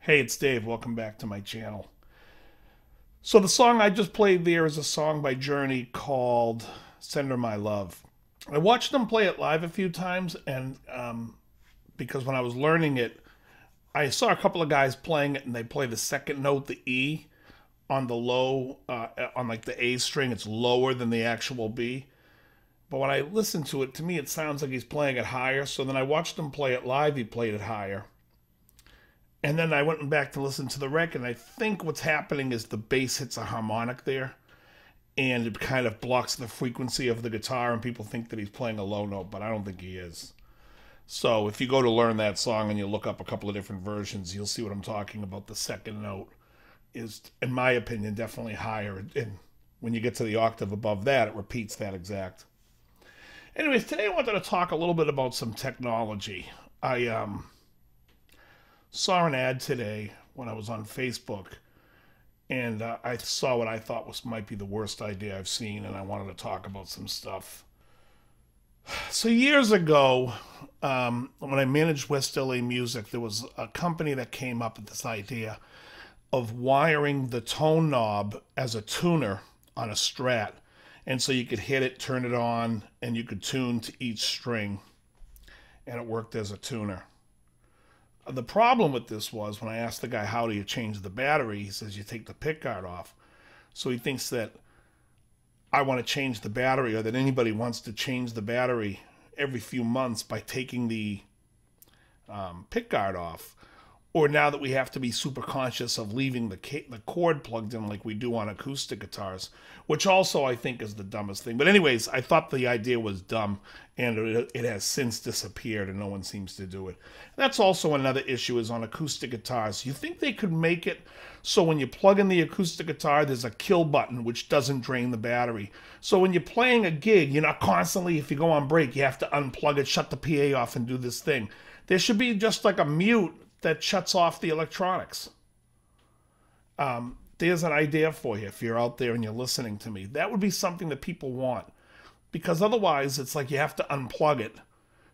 Hey, it's Dave. Welcome back to my channel. So the song I just played there is a song by Journey called Send Her My Love. I watched them play it live a few times, and because when I was learning it, I saw a couple of guys playing it, and they play the second note, the E, on the low, on like the A string. It's lower than the actual B. But when I listened to it, to me, it sounds like he's playing it higher. So then I watched him play it live. He played it higher. And then I went back to listen to the record, and I think what's happening is the bass hits a harmonic there, and it kind of blocks the frequency of the guitar, and people think that he's playing a low note, but I don't think he is. So if you go to learn that song and you look up a couple of different versions, you'll see what I'm talking about. The second note is, in my opinion, definitely higher, and when you get to the octave above that, it repeats that exact. Anyways, today I wanted to talk a little bit about some technology. I saw an ad today when I was on Facebook, and I saw what I thought might be the worst idea I've seen, and I wanted to talk about some stuff. So years ago, when I managed West LA Music, there was a company that came up with this idea of wiring the tone knob as a tuner on a Strat. And so you could hit it, turn it on, and you could tune to each string, and it worked as a tuner. The problem with this was when I asked the guy, how do you change the battery? He says, you take the pickguard off. So he thinks that I want to change the battery, or that anybody wants to change the battery every few months by taking the pickguard off. Or now that we have to be super conscious of leaving the cord plugged in like we do on acoustic guitars, which also I think is the dumbest thing. But anyways, I thought the idea was dumb, and it has since disappeared, and no one seems to do it. That's also another issue is on acoustic guitars. You think they could make it so when you plug in the acoustic guitar, there's a kill button which doesn't drain the battery. So when you're playing a gig, you're not constantly, if you go on break, you have to unplug it, shut the PA off, and do this thing. There should be just like a mute that shuts off the electronics. There's an idea for you if you're out there and you're listening to me. That would be something that people want, because otherwise it's like you have to unplug it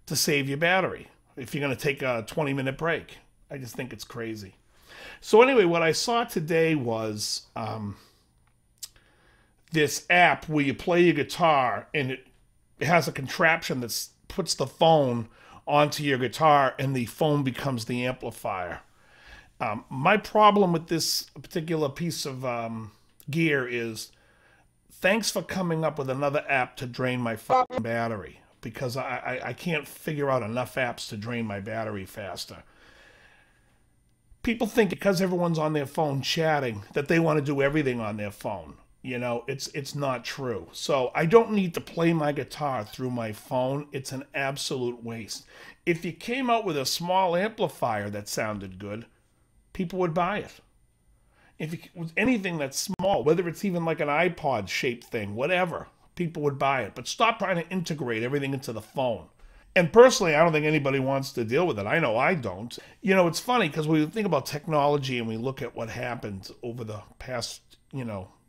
to save your battery if you're going to take a 20-minute break. I just think it's crazy. So anyway, what I saw today was this app where you play your guitar, and it has a contraption that puts the phone onto your guitar, and the phone becomes the amplifier. My problem with this particular piece of gear is, thanks for coming up with another app to drain my fucking battery, because I can't figure out enough apps to drain my battery faster. People think because everyone's on their phone chatting that they want to do everything on their phone. You know, it's not true. So I don't need to play my guitar through my phone. It's an absolute waste. If you came out with a small amplifier that sounded good, people would buy it. If it was anything that's small, whether it's even like an iPod shaped thing, whatever, people would buy it. But stop trying to integrate everything into the phone. And personally, I don't think anybody wants to deal with it. I know I don't. You know, it's funny because we think about technology and we look at what happened over the past,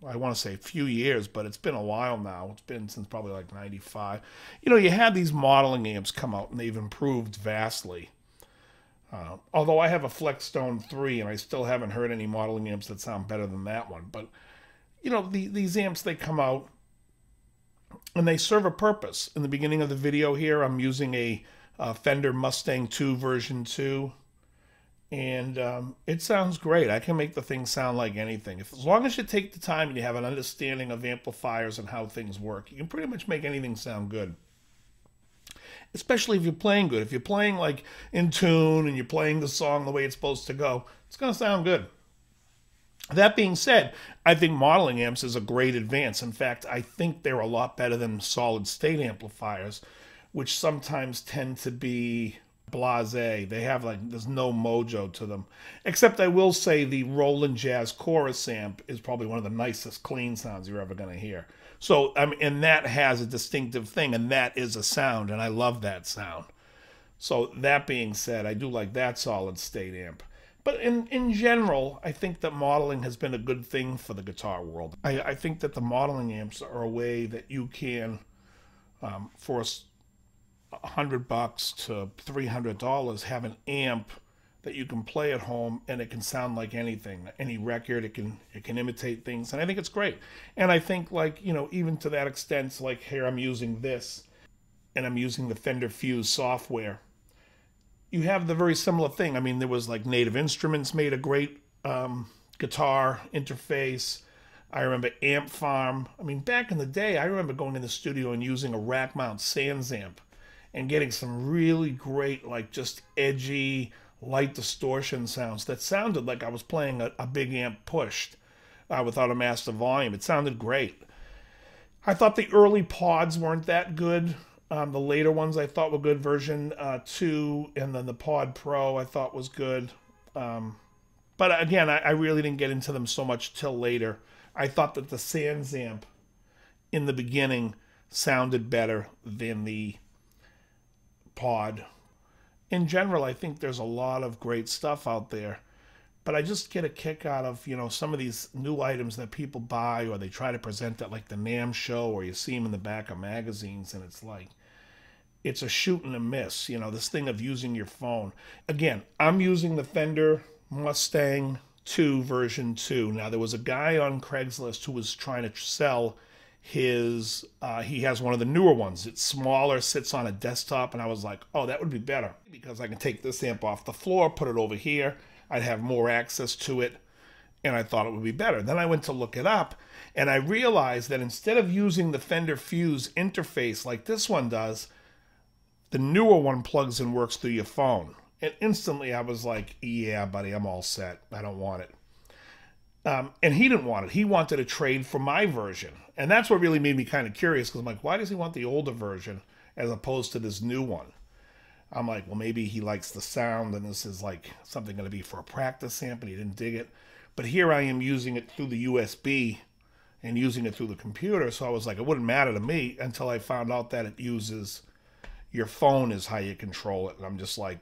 I want to say a few years, but it's been a while now. It's been since probably like 95. You had these modeling amps come out, and they've improved vastly. Although I have a Flexstone 3, and I still haven't heard any modeling amps that sound better than that one. But, these amps, they come out, and they serve a purpose. In the beginning of the video here, I'm using a Fender Mustang 2 version 2. And it sounds great. I can make the thing sound like anything. As long as you take the time and you have an understanding of amplifiers and how things work, you can pretty much make anything sound good. Especially if you're playing good. If you're playing like in tune and you're playing the song the way it's supposed to go, it's going to sound good. That being said, I think modeling amps is a great advance. In fact, I think they're a lot better than solid state amplifiers, which sometimes tend to be blasé. They have there's no mojo to them. Except I will say the Roland Jazz Chorus amp is probably one of the nicest clean sounds you're ever going to hear. So, and that has a distinctive thing, and that is a sound, and I love that sound. So that being said, I do like that solid state amp. But in general, I think that modeling has been a good thing for the guitar world. I think that the modeling amps are a way that you can, for $100 to $300, have an amp that you can play at home and it can sound like anything, any record. It can imitate things, and I think it's great. And I think, like, even to that extent, like here I'm using this, and I'm using the Fender Fuse software. You have the very similar thing. I mean, there was like Native Instruments made a great guitar interface. I remember Amp Farm. I mean, back in the day, I remember going in the studio and using a rack mount Sans amp and getting some really great, like, just edgy, light distortion sounds that sounded like I was playing a big amp pushed without a master volume. It sounded great. I thought the early pods weren't that good. The later ones I thought were good. Version 2 and then the Pod Pro I thought was good. But again, I really didn't get into them so much till later. I thought that the Sans amp in the beginning sounded better than the Pod. In general, I think there's a lot of great stuff out there, but I just get a kick out of, some of these new items that people buy, or they try to present at like the NAMM show, or you see them in the back of magazines, and it's like, it's a shoot and a miss, this thing of using your phone. Again, I'm using the Fender Mustang 2 version 2. Now, there was a guy on Craigslist who was trying to sell his, he has one of the newer ones. It's smaller, sits on a desktop, and I was like, oh, that would be better because I can take this amp off the floor, put it over here. I'd have more access to it, and I thought it would be better. Then I went to look it up, and I realized that instead of using the Fender Fuse interface like this one does, the newer one plugs and works through your phone. And instantly I was like, yeah, buddy, I'm all set. I don't want it. And he didn't want it. He wanted a trade for my version. And that's what really made me kind of curious, because I'm like, why does he want the older version as opposed to this new one? I'm like, well, maybe he likes the sound and this is like something going to be for a practice amp and he didn't dig it. But here I am using it through the USB and using it through the computer. So I was like, it wouldn't matter to me until I found out that it uses your phone is how you control it. And I'm just like,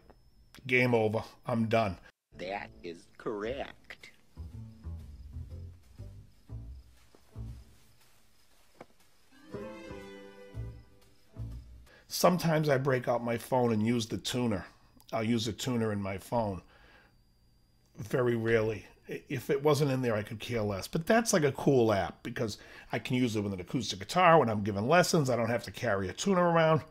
game over. I'm done. That is correct. Sometimes I break out my phone and use the tuner. I'll use a tuner in my phone. Very rarely. If it wasn't in there, I could care less. But that's like a cool app because I can use it with an acoustic guitar when I'm giving lessons. I don't have to carry a tuner around.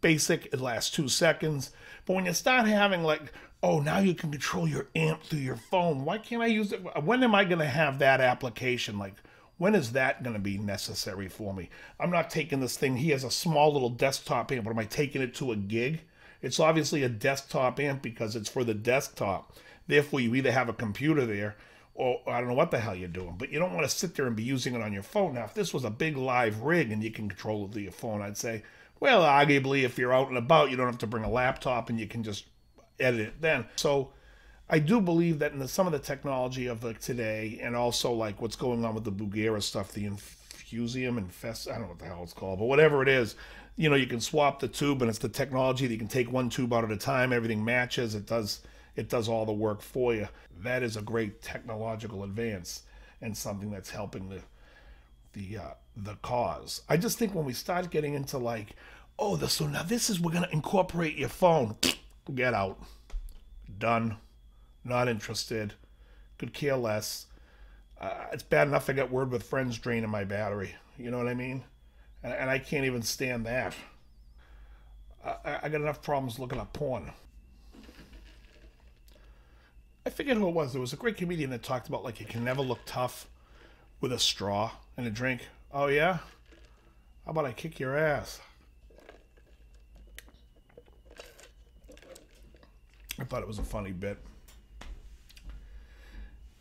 Basic, it lasts 2 seconds. But when you start having like, oh, now you can control your amp through your phone. Why can't I use it? When am I going to have that application? Like, when is that going to be necessary for me? I'm not taking this thing. He has a small little desktop amp, but am I taking it to a gig? It's obviously a desktop amp because it's for the desktop. Therefore, you either have a computer there or I don't know what the hell you're doing, but you don't want to sit there and be using it on your phone. Now, if this was a big live rig and you can control it through your phone, I'd say, well, arguably, if you're out and about, you don't have to bring a laptop and you can just edit it then. So I do believe that in some of the technology of like today, and also like what's going on with the Bugera stuff, the Infusium and Fest, I don't know what the hell it's called, but whatever it is, you can swap the tube, and it's the technology that you can take one tube out at a time. Everything matches. It does all the work for you. That is a great technological advance and something that's helping the cause. I just think when we start getting into like, oh, so now this is, we're going to incorporate your phone. Get out. Done. Not interested. Could care less. It's bad enough I got Word with Friends draining my battery. You know what I mean? And I can't even stand that. I got enough problems looking up porn. I forget who it was. There was a great comedian that talked about like you can never look tough with a straw and a drink. Oh yeah? How about I kick your ass? I thought it was a funny bit.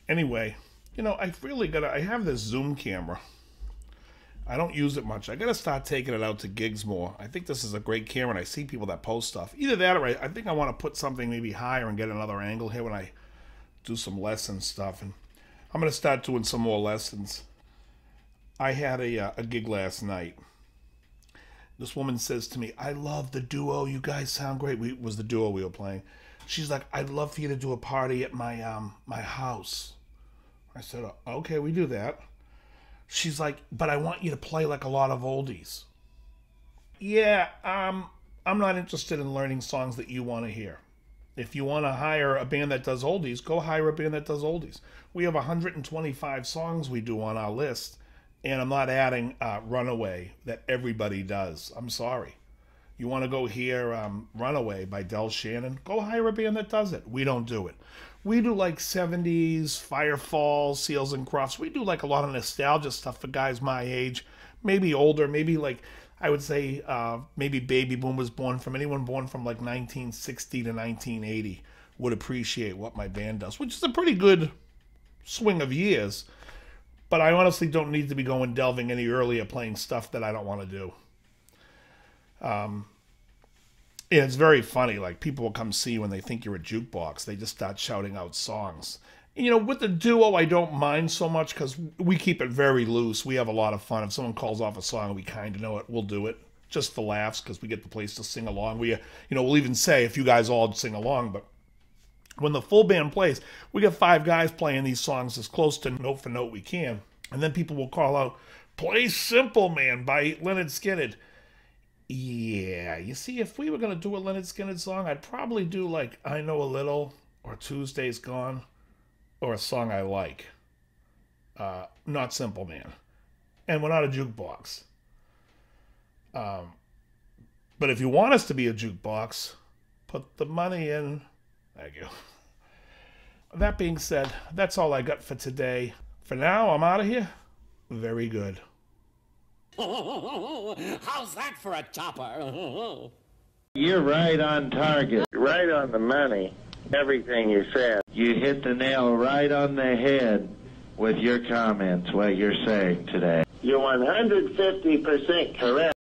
Anyway, I have this Zoom camera. I don't use it much. I got to start taking it out to gigs more. I think this is a great camera, and I see people that post stuff. Either that or I think I want to put something maybe higher and get another angle here when I do some lesson stuff. And I'm going to start doing some more lessons. I had a gig last night. This woman says to me, I love the duo. You guys sound great. It was the duo we were playing. She's like, I'd love for you to do a party at my house. I said, okay, we do that. She's like, but I want you to play like a lot of oldies. Yeah, I'm not interested in learning songs that you want to hear. If you want to hire a band that does oldies, go hire a band that does oldies. We have 125 songs we do on our list, and I'm not adding Runaway that everybody does. I'm sorry. You want to go hear Runaway by Del Shannon? Go hire a band that does it. We don't do it. We do like 70s, Firefall, Seals and Crofts. We do like a lot of nostalgia stuff for guys my age, maybe older, maybe like I would say maybe baby boomers anyone born from like 1960 to 1980 would appreciate what my band does, which is a pretty good swing of years. But I honestly don't need to be delving any earlier playing stuff that I don't want to do. And it's very funny. Like, people will come see you when they think you're a jukebox. They just start shouting out songs. You know, with the duo, I don't mind so much because we keep it very loose. We have a lot of fun. If someone calls off a song and we kind of know it, we'll do it just for laughs because we get the place to sing along. We'll even say if you guys all sing along. But when the full band plays, we get 5 guys playing these songs as close to note for note we can. And then people will call out, "Play Simple Man" by Lynyrd Skynyrd. Yeah, you see, if we were going to do a Lynyrd Skynyrd song, I'd probably do like "I Know a Little" or "Tuesday's Gone" or a song I like. Not Simple Man. And we're not a jukebox. But if you want us to be a jukebox, put the money in. Thank you. That being said, that's all I got for today. For now, I'm out of here. Very good. How's that for a topper? You're right on target. Right on the money. Everything you said. You hit the nail right on the head with your comments, what you're saying today. You're 150% correct.